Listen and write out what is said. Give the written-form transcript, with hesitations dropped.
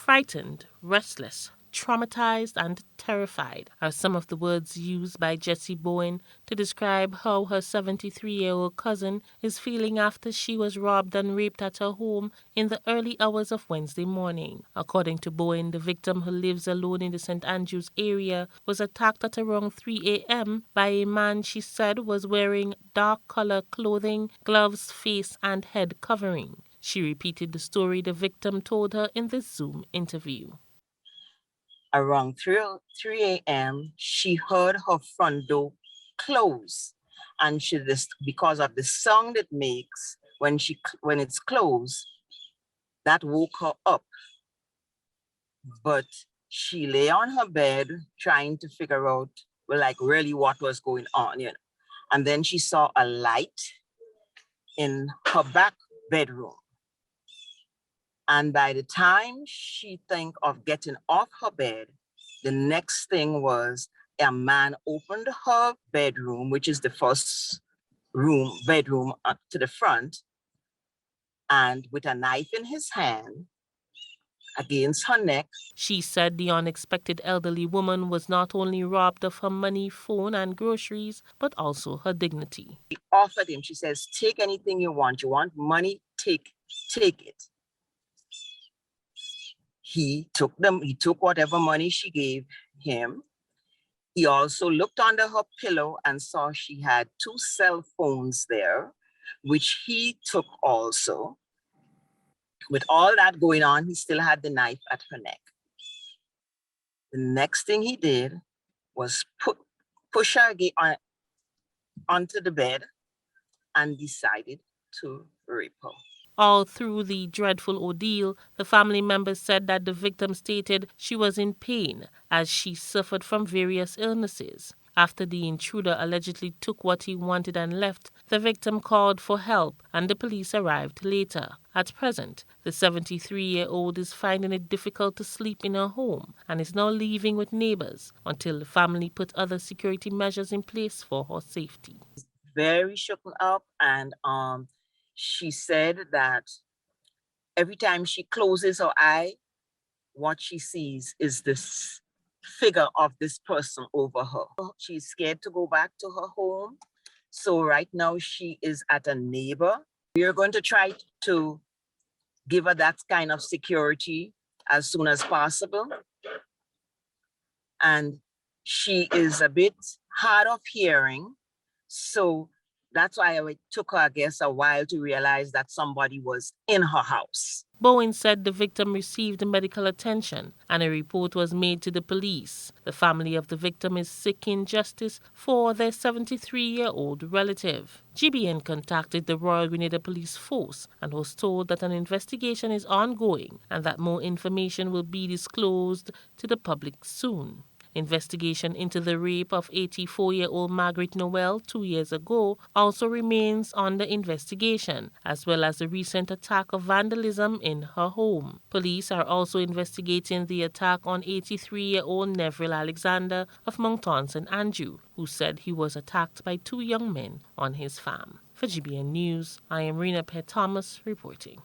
Frightened, restless, traumatized, and terrified are some of the words used by Jessie Bowen to describe how her 73-year-old cousin is feeling after she was robbed and raped at her home in the early hours of Wednesday morning. According to Bowen, the victim, who lives alone in the St. Andrews area, was attacked at around 3 a.m. by a man she said was wearing dark-colored clothing, gloves, face, and head covering. She repeated the story the victim told her in this Zoom interview. Around 3 a.m., she heard her front door close. And because of the sound it makes when it's closed, that woke her up. But she lay on her bed trying to figure out, really what was going on, And then she saw a light in her back bedroom. And by the time she think of getting off her bed, the next thing was a man opened her bedroom, which is the first bedroom to the front, and with a knife in his hand against her neck. She said the unexpected elderly woman was not only robbed of her money, phone, and groceries, but also her dignity. She offered him, she says, take anything you want. You want money? Take it. He took whatever money she gave him. He also looked under her pillow and saw she had 2 cell phones there, which he took also. With all that going on, he still had the knife at her neck. The next thing he did was push her onto the bed and decided to rape her. All through the dreadful ordeal, the family members said that the victim stated she was in pain as she suffered from various illnesses. After the intruder allegedly took what he wanted and left, the victim called for help and the police arrived later. At present, the 73-year-old is finding it difficult to sleep in her home and is now living with neighbors until the family put other security measures in place for her safety. Very shaken up, and she said that every time she closes her eye, what she sees is this figure of this person over her. She's scared to go back to her home. So right now she is at a neighbor. We are going to try to give her that kind of security as soon as possible. And she is a bit hard of hearing. So that's why it took her, I guess, a while to realize that somebody was in her house. Bowen said the victim received medical attention and a report was made to the police. The family of the victim is seeking justice for their 73-year-old relative. GBN contacted the Royal Grenada Police Force and was told that an investigation is ongoing and that more information will be disclosed to the public soon. Investigation into the rape of 84-year-old Margaret Noel 2 years ago also remains under investigation, as well as the recent attack of vandalism in her home. Police are also investigating the attack on 83-year-old Neville Alexander of Moncton St. Andrew, who said he was attacked by 2 young men on his farm. For GBN News, I am Rena Pear Thomas reporting.